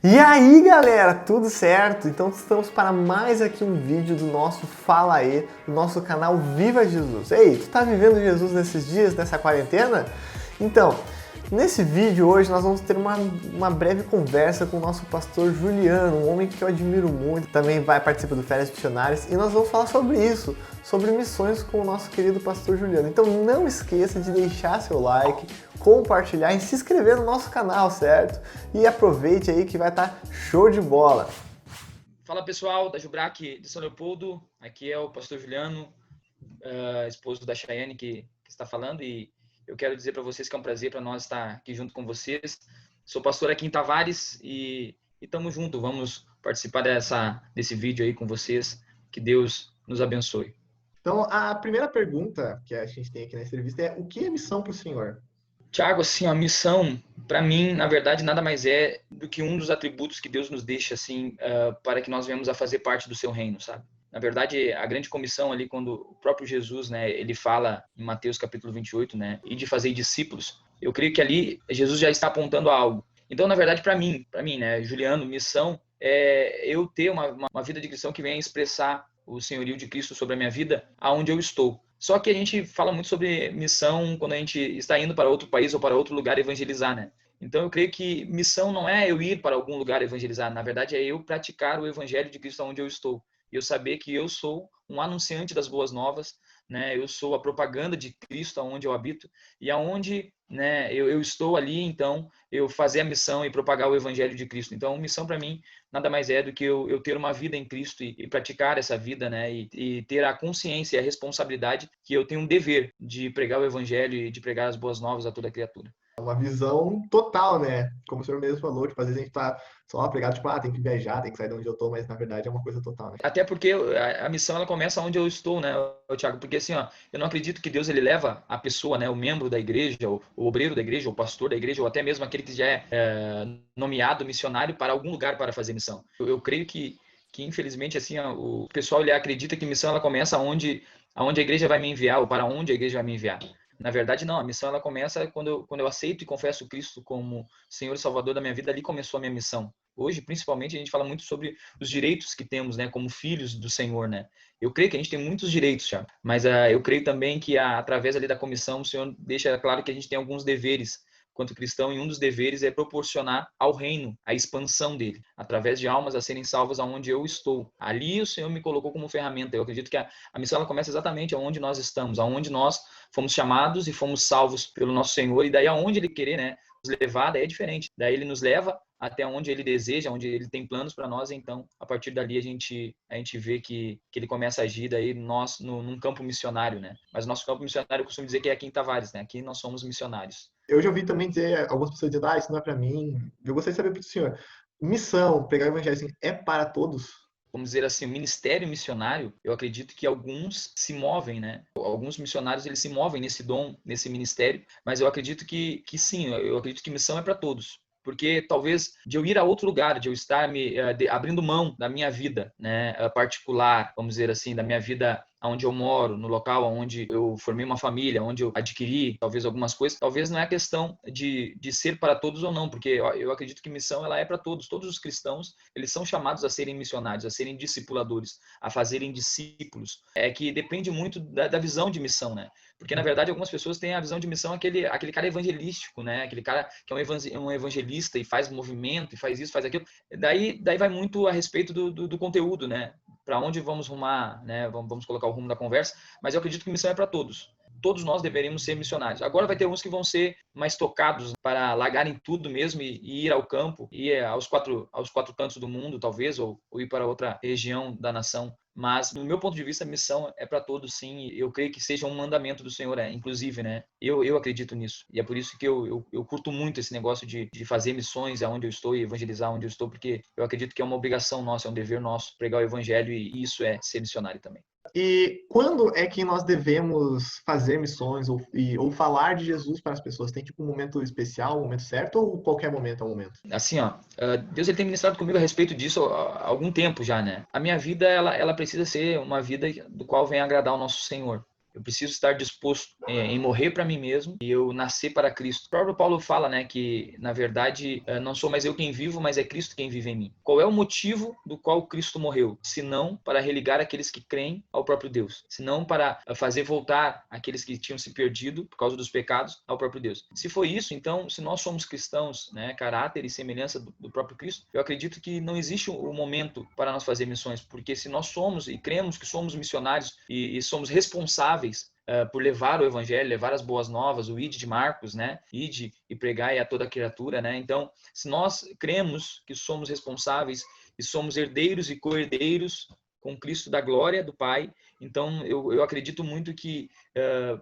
E aí, galera, tudo certo? Então estamos para mais aqui um vídeo do nosso Fala Aí, do nosso canal Viva Jesus. Ei, tu tá vivendo Jesus nesses dias, nessa quarentena? Então, nesse vídeo hoje nós vamos ter uma breve conversa com o nosso pastor Juliano, um homem que eu admiro muito, também vai participar do Férias Missionárias, e nós vamos falar sobre isso, sobre missões com o nosso querido pastor Juliano. Então não esqueça de deixar seu like, compartilhar e se inscrever no nosso canal, certo? E aproveite aí que vai estar show de bola. Fala pessoal, da Jubrac de São Leopoldo, aqui é o pastor Juliano, esposo da Chayane que está falando, e eu quero dizer para vocês que é um prazer para nós estar aqui junto com vocês. Sou pastor aqui em Tavares e estamos juntos, vamos participar desse vídeo aí com vocês, que Deus nos abençoe. Então a primeira pergunta que a gente tem aqui na entrevista é: o que é missão para o senhor? Tiago, assim, a missão, para mim, na verdade, nada mais é do que um dos atributos que Deus nos deixa, assim, para que nós venhamos a fazer parte do seu reino, sabe? Na verdade, a grande comissão ali, quando o próprio Jesus, né, ele fala em Mateus capítulo 28, né, e de fazer discípulos, eu creio que ali Jesus já está apontando a algo. Então, na verdade, para mim, né, Juliano, missão é eu ter uma vida de cristão que venha expressar o senhorio de Cristo sobre a minha vida, aonde eu estou. Só que a gente fala muito sobre missão quando a gente está indo para outro país ou para outro lugar evangelizar, né? Então eu creio que missão não é eu ir para algum lugar evangelizar, na verdade é eu praticar o evangelho de Cristo onde eu estou. E eu saber que eu sou um anunciante das boas novas, né? Eu sou a propaganda de Cristo onde eu habito e aonde, né, eu estou ali, então eu fazer a missão e propagar o evangelho de Cristo. Então missão para mim nada mais é do que eu ter uma vida em Cristo e praticar essa vida, né? E ter a consciência e a responsabilidade que eu tenho um dever de pregar o evangelho e de pregar as boas novas a toda criatura. Uma visão total, né? Como o senhor mesmo falou, tipo, às vezes a gente tá só pregado, tipo, tem que viajar, tem que sair de onde eu tô, mas na verdade é uma coisa total, né? Até porque a missão ela começa onde eu estou, né, Tiago? Porque assim, ó, eu não acredito que Deus ele leva a pessoa, né, o membro da igreja, o obreiro da igreja, o pastor da igreja, ou até mesmo aquele que já é nomeado missionário para algum lugar para fazer missão. Eu creio que infelizmente assim, ó, o pessoal ele acredita que missão ela começa onde a igreja vai me enviar ou para onde a igreja vai me enviar. Na verdade, não. A missão ela começa quando eu aceito e confesso Cristo como Senhor e Salvador da minha vida. Ali começou a minha missão. Hoje, principalmente, a gente fala muito sobre os direitos que temos, né, como filhos do Senhor, né? Eu creio que a gente tem muitos direitos, já, mas eu creio também que através ali da comissão o Senhor deixa claro que a gente tem alguns deveres quanto cristão, e um dos deveres é proporcionar ao reino a expansão dele, através de almas a serem salvas aonde eu estou. Ali o Senhor me colocou como ferramenta. Eu acredito que a missão ela começa exatamente aonde nós estamos, aonde nós fomos chamados e fomos salvos pelo nosso Senhor, e daí aonde ele querer, né, nos levar, daí é diferente. Daí ele nos leva até onde ele deseja, onde ele tem planos para nós, então a partir dali a gente vê que ele começa a agir daí nós num campo missionário, né? Mas o nosso campo missionário eu costumo dizer que é aqui em Tavares, né? Aqui nós somos missionários. Eu já ouvi também dizer, algumas pessoas dizendo, isso não é para mim. Eu gostaria de saber para o senhor, missão, pregar o evangelho, assim, é para todos? Vamos dizer assim, o ministério missionário, eu acredito que alguns se movem, né? Alguns missionários, eles se movem nesse dom, nesse ministério, mas eu acredito que sim, eu acredito que missão é para todos. Porque talvez de eu ir a outro lugar, de eu estar abrindo mão da minha vida, né, particular, vamos dizer assim, da minha vida onde eu moro, no local onde eu formei uma família, onde eu adquiri talvez algumas coisas, talvez não é questão de ser para todos ou não, porque eu acredito que missão ela é para todos. Todos os cristãos, eles são chamados a serem missionários, a serem discipuladores, a fazerem discípulos. É que depende muito da visão de missão, né? Porque, na verdade, algumas pessoas têm a visão de missão aquele cara evangelístico, né? Aquele cara que é um evangelista e faz movimento, e faz isso, faz aquilo. Daí vai muito a respeito do conteúdo, né? Para onde vamos rumar, né? Vamos colocar o rumo da conversa, mas eu acredito que missão é para todos. Todos nós deveríamos ser missionários. Agora vai ter uns que vão ser mais tocados para largarem tudo mesmo e ir ao campo, ir aos quatro cantos do mundo, talvez, ou ir para outra região da nação. Mas, no meu ponto de vista, a missão é para todos, sim. Eu creio que seja um mandamento do Senhor, inclusive, né? Eu acredito nisso. E é por isso que eu curto muito esse negócio de fazer missões aonde eu estou e evangelizar onde eu estou, porque eu acredito que é uma obrigação nossa, é um dever nosso pregar o evangelho, e isso é ser missionário também. E quando é que nós devemos fazer missões ou falar de Jesus para as pessoas? Tem tipo um momento especial, um momento certo, ou qualquer momento é um momento? Assim, ó, Deus ele tem ministrado comigo a respeito disso há algum tempo já, né? A minha vida, ela precisa ser uma vida do qual venha agradar o nosso Senhor. Eu preciso estar disposto em morrer para mim mesmo e eu nascer para Cristo. O próprio Paulo fala, né, que na verdade não sou mais eu quem vivo, mas é Cristo quem vive em mim. Qual é o motivo do qual Cristo morreu? Senão para religar aqueles que creem ao próprio Deus, senão para fazer voltar aqueles que tinham se perdido por causa dos pecados ao próprio Deus. Se foi isso, então, se nós somos cristãos, né, caráter e semelhança do próprio Cristo, eu acredito que não existe um momento para nós fazer missões, porque se nós somos e cremos que somos missionários e somos responsáveis por levar o evangelho, levar as boas novas, o ide de Marcos, né? Ide e pregai a toda criatura, né? Então, se nós cremos que somos responsáveis e somos herdeiros e co-herdeiros com Cristo da glória do Pai, então eu acredito muito que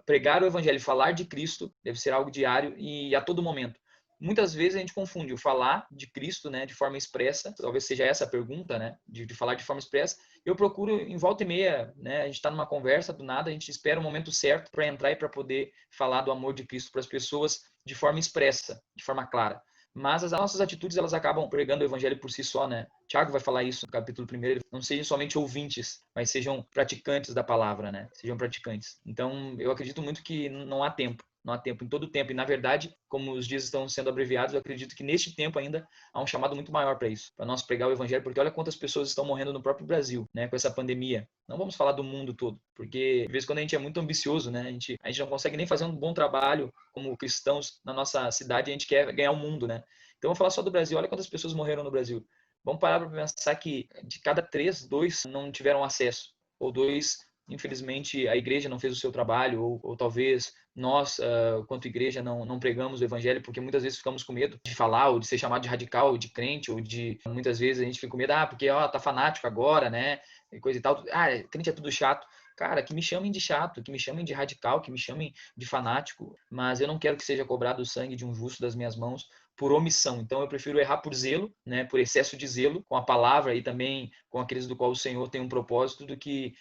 pregar o evangelho, falar de Cristo deve ser algo diário e a todo momento. Muitas vezes a gente confunde o falar de Cristo, né, de forma expressa, talvez seja essa a pergunta, né, de falar de forma expressa. Eu procuro em volta e meia, né, a gente está numa conversa, do nada, a gente espera o momento certo para entrar e para poder falar do amor de Cristo para as pessoas de forma expressa, de forma clara. Mas as nossas atitudes, elas acabam pregando o evangelho por si só, né? Tiago vai falar isso no capítulo 1, não sejam somente ouvintes, mas sejam praticantes da palavra, né? Sejam praticantes. Então, eu acredito muito que não há tempo. Não há tempo, em todo tempo. E, na verdade, como os dias estão sendo abreviados, eu acredito que neste tempo ainda há um chamado muito maior para isso, para nós pregar o evangelho, porque olha quantas pessoas estão morrendo no próprio Brasil, né, com essa pandemia. Não vamos falar do mundo todo, porque, de vez em quando, a gente é muito ambicioso, né, a gente não consegue nem fazer um bom trabalho como cristãos na nossa cidade, a gente quer ganhar o mundo, né. Então, vamos falar só do Brasil. Olha quantas pessoas morreram no Brasil. Vamos parar para pensar que de cada 3, 2 não tiveram acesso, ou 2, infelizmente, a igreja não fez o seu trabalho, ou talvez nós, quanto igreja, não pregamos o evangelho, porque muitas vezes ficamos com medo de falar, ou de ser chamado de radical, ou de crente, ou de... Muitas vezes a gente fica com medo, porque tá fanático agora, né, e coisa e tal. Crente é tudo chato. Cara, que me chamem de chato, que me chamem de radical, que me chamem de fanático, mas eu não quero que seja cobrado o sangue de um justo das minhas mãos por omissão. Então eu prefiro errar por zelo, né, por excesso de zelo com a palavra e também com aqueles do qual o Senhor tem um propósito, do que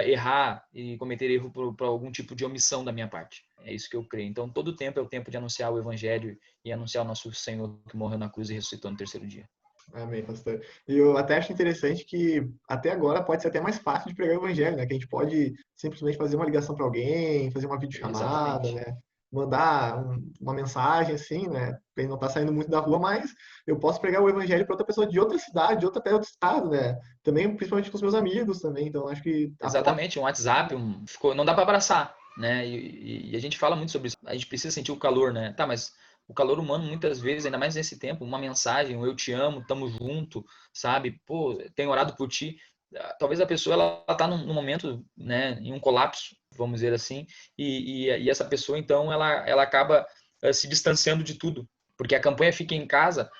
errar e cometer erro por algum tipo de omissão da minha parte. É isso que eu creio. Então todo tempo é o tempo de anunciar o evangelho e anunciar o nosso Senhor que morreu na cruz e ressuscitou no terceiro dia. Amém, pastor. E eu até acho interessante que até agora pode ser até mais fácil de pregar o evangelho, né? Que a gente pode simplesmente fazer uma ligação para alguém, fazer uma videochamada, Exatamente. né? Mandar uma mensagem assim, né? Ele não tá saindo muito da rua, mas eu posso pregar o evangelho para outra pessoa de outra cidade, de até outro estado, né? Também, principalmente com os meus amigos também. Então, acho que a porta... Exatamente, um WhatsApp, não dá para abraçar, né? E a gente fala muito sobre isso. A gente precisa sentir o calor, né? Tá, mas o calor humano, muitas vezes, ainda mais nesse tempo, uma mensagem, um eu te amo, tamo junto, sabe? Pô, tenho orado por ti. Talvez a pessoa, ela tá num momento, né, em um colapso, vamos dizer assim, e essa pessoa, então, ela acaba se distanciando de tudo. Porque a campanha Fica em Casa,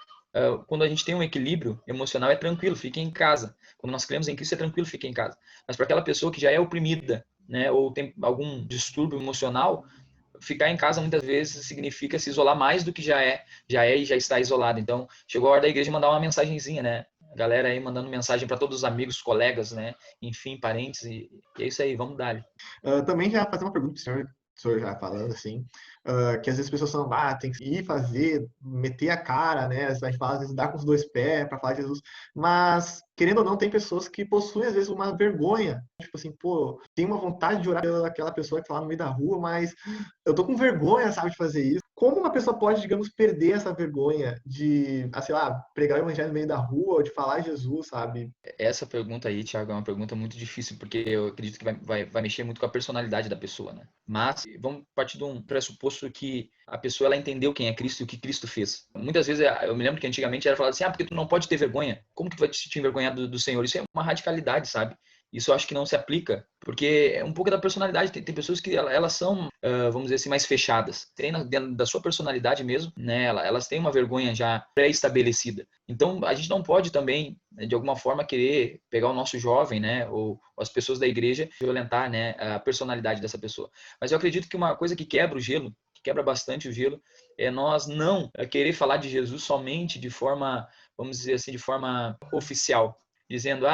quando a gente tem um equilíbrio emocional, é tranquilo, fique em casa. Quando nós cremos em Cristo, é tranquilo, fique em casa. Mas para aquela pessoa que já é oprimida, né, ou tem algum distúrbio emocional, ficar em casa muitas vezes significa se isolar mais do que já é e já está isolado. Então, chegou a hora da igreja mandar uma mensagenzinha, né? A galera aí mandando mensagem para todos os amigos, colegas, né? Enfim, parentes, e é isso aí, vamos dar. Também já fazer uma pergunta para o senhor já falando assim, que às vezes as pessoas falam, tem que ir fazer, meter a cara, né? A gente fala, às vezes, dar com os dois pés para falar de Jesus, mas, querendo ou não, tem pessoas que possuem, às vezes, uma vergonha, tipo assim, pô, tem uma vontade de orar pelaquela pessoa que tá lá no meio da rua, mas eu tô com vergonha, sabe, de fazer isso. Como uma pessoa pode, digamos, perder essa vergonha de, sei lá, pregar o evangelho no meio da rua, ou de falar de Jesus, sabe? Essa pergunta aí, Thiago, é uma pergunta muito difícil, porque eu acredito que vai mexer muito com a personalidade da pessoa, né? Mas vamos partir de um pressuposto que a pessoa, ela entendeu quem é Cristo e o que Cristo fez. Muitas vezes, eu me lembro que antigamente era falado assim, porque tu não pode ter vergonha. Como que tu vai te envergonhar do Senhor? Isso é uma radicalidade, sabe? Isso eu acho que não se aplica, porque é um pouco da personalidade. Tem pessoas que elas são, vamos dizer assim, mais fechadas. Dentro da sua personalidade mesmo, né? Elas têm uma vergonha já pré-estabelecida. Então, a gente não pode também, de alguma forma, querer pegar o nosso jovem, né? Ou as pessoas da igreja, violentar, né? A personalidade dessa pessoa. Mas eu acredito que uma coisa que quebra o gelo, que quebra bastante o gelo, é nós não querer falar de Jesus somente de forma, vamos dizer assim, de forma oficial. Dizendo,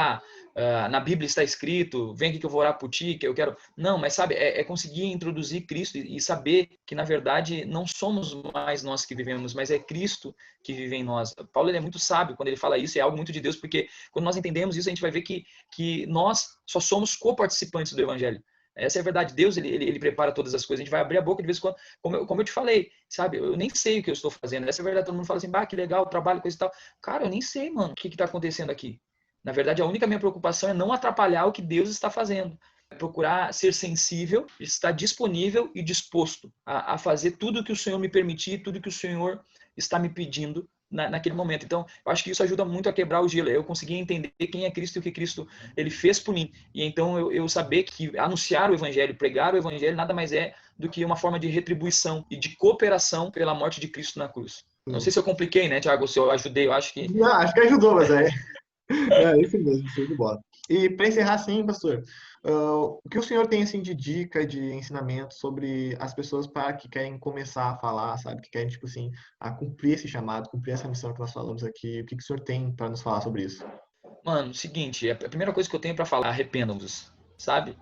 na Bíblia está escrito, vem aqui que eu vou orar por ti, que eu quero... Não, mas sabe, é conseguir introduzir Cristo e saber que, na verdade, não somos mais nós que vivemos, mas é Cristo que vive em nós. Paulo, ele é muito sábio quando ele fala isso, é algo muito de Deus, porque quando nós entendemos isso, a gente vai ver que nós só somos co-participantes do Evangelho. Essa é a verdade. Deus, ele prepara todas as coisas. A gente vai abrir a boca de vez em quando, como eu te falei, sabe? Eu nem sei o que eu estou fazendo. Essa é a verdade. Todo mundo fala assim, bah, que legal, trabalho, coisa e tal. Cara, eu nem sei, mano, o que está acontecendo aqui. Na verdade, a única minha preocupação é não atrapalhar o que Deus está fazendo. É procurar ser sensível, estar disponível e disposto a fazer tudo o que o Senhor me permitir, tudo que o Senhor está me pedindo naquele momento. Então, eu acho que isso ajuda muito a quebrar o gelo. Eu consegui entender quem é Cristo e o que Cristo ele fez por mim. E então eu saber que anunciar o evangelho, pregar o evangelho, nada mais é do que uma forma de retribuição e de cooperação pela morte de Cristo na cruz. Não sei se eu compliquei, né, Thiago? Se eu ajudei, eu acho que... Não, acho que ajudou, mas é isso mesmo, show de bola. E para encerrar, sim, pastor, o que o senhor tem assim de dica, de ensinamento sobre as pessoas para que querem começar a falar, sabe, que querem tipo assim, a cumprir esse chamado, cumprir essa missão que nós falamos aqui? O que o senhor tem para nos falar sobre isso? Mano, seguinte, a primeira coisa que eu tenho para falar, arrependam-vos, sabe?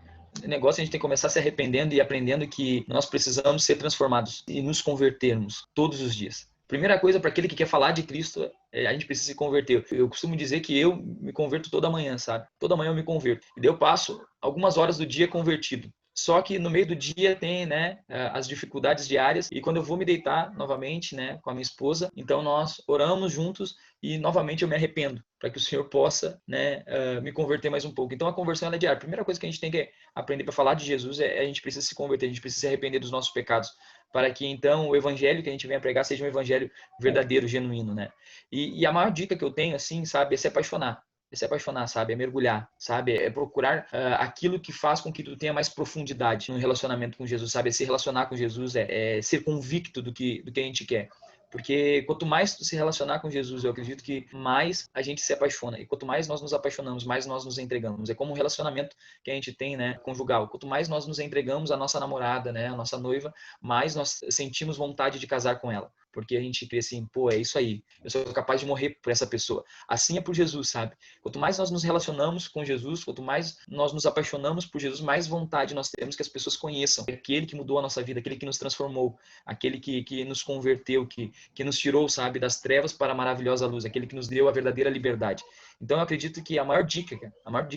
O negócio é a gente tem que começar se arrependendo e aprendendo que nós precisamos ser transformados e nos convertermos todos os dias. Primeira coisa, para aquele que quer falar de Cristo, a gente precisa se converter. Eu costumo dizer que eu me converto toda manhã, sabe? Toda manhã eu me converto. E daí eu passo algumas horas do dia convertido. Só que no meio do dia tem, né, as dificuldades diárias, e quando eu vou me deitar novamente, né, com a minha esposa, então nós oramos juntos e novamente eu me arrependo, para que o Senhor possa, né, me converter mais um pouco. Então a conversão ela é diária. A primeira coisa que a gente tem que aprender para falar de Jesus é a gente precisa se converter, a gente precisa se arrepender dos nossos pecados, para que então o evangelho que a gente venha pregar seja um evangelho verdadeiro, genuíno, né? E a maior dica que eu tenho, assim, sabe, é se apaixonar. É se apaixonar, sabe? É mergulhar, sabe? É procurar aquilo que faz com que tu tenha mais profundidade no relacionamento com Jesus, sabe? É se relacionar com Jesus, é ser convicto do que a gente quer. Porque quanto mais tu se relacionar com Jesus, eu acredito que mais a gente se apaixona. E quanto mais nós nos apaixonamos, mais nós nos entregamos. É como um relacionamento que a gente tem, né, conjugal. Quanto mais nós nos entregamos à nossa namorada, né, à nossa noiva, mais nós sentimos vontade de casar com ela. Porque a gente crê assim, pô, é isso aí. Eu sou capaz de morrer por essa pessoa. Assim é por Jesus, sabe? Quanto mais nós nos relacionamos com Jesus, quanto mais nós nos apaixonamos por Jesus, mais vontade nós temos que as pessoas conheçam aquele que mudou a nossa vida, aquele que nos transformou, aquele que nos converteu, que nos tirou, sabe, das trevas para a maravilhosa luz, aquele que nos deu a verdadeira liberdade. Então eu acredito que a maior dica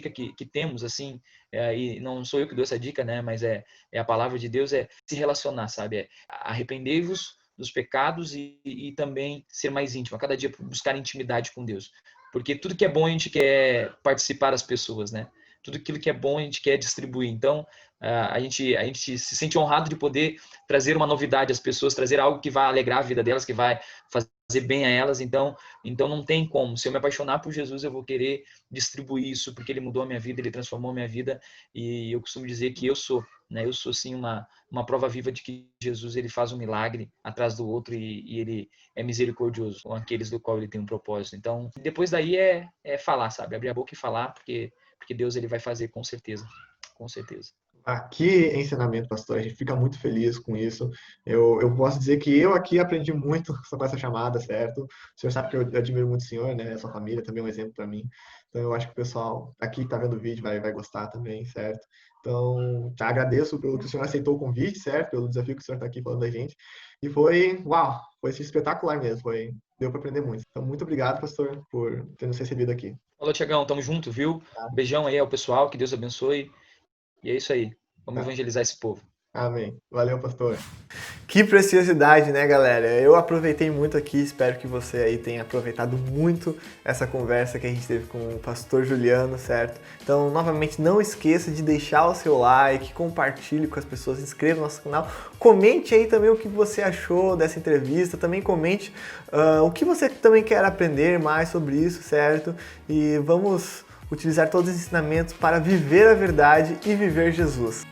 que temos, assim, e não sou eu que dou essa dica, né, mas é a palavra de Deus, é se relacionar, sabe? É arrependei-vos dos pecados e também ser mais íntimo, a cada dia buscar intimidade com Deus. Porque tudo que é bom a gente quer participar das pessoas, né? Tudo aquilo que é bom a gente quer distribuir. Então, a gente se sente honrado de poder trazer uma novidade às pessoas, trazer algo que vai alegrar a vida delas, que vai fazer bem a elas. Então não tem como. Se eu me apaixonar por Jesus, eu vou querer distribuir isso, porque ele mudou a minha vida, ele transformou a minha vida. E eu costumo dizer que eu sou, né? Eu sou, sim, uma prova viva de que Jesus ele faz um milagre atrás do outro e ele é misericordioso com aqueles do qual ele tem um propósito. Então, depois daí é falar, sabe? Abrir a boca e falar, porque Deus ele vai fazer com certeza. Com certeza. Aqui ensinamento, pastor, a gente fica muito feliz com isso. Eu posso dizer que eu aqui aprendi muito com essa chamada, certo? O senhor sabe que eu admiro muito o senhor, né? A sua família também é um exemplo para mim. Então eu acho que o pessoal aqui que está vendo o vídeo vai gostar também, certo? Então, te agradeço pelo que o senhor aceitou o convite, certo? Pelo desafio que o senhor está aqui falando da gente. E uau, foi assim, espetacular mesmo, deu para aprender muito. Então, muito obrigado, pastor, por ter nos recebido aqui. Falou, Tiagão, tamo junto, viu? Tá? Beijão aí ao pessoal, que Deus abençoe. E é isso aí. Vamos evangelizar esse povo. Amém. Valeu, pastor. Que preciosidade, né, galera? Eu aproveitei muito aqui, espero que você aí tenha aproveitado muito essa conversa que a gente teve com o pastor Juliano, certo? Então, novamente, não esqueça de deixar o seu like, compartilhe com as pessoas, se inscreva no nosso canal, comente aí também o que você achou dessa entrevista, também comente o que você também quer aprender mais sobre isso, certo? E vamos utilizar todos os ensinamentos para viver a verdade e viver Jesus.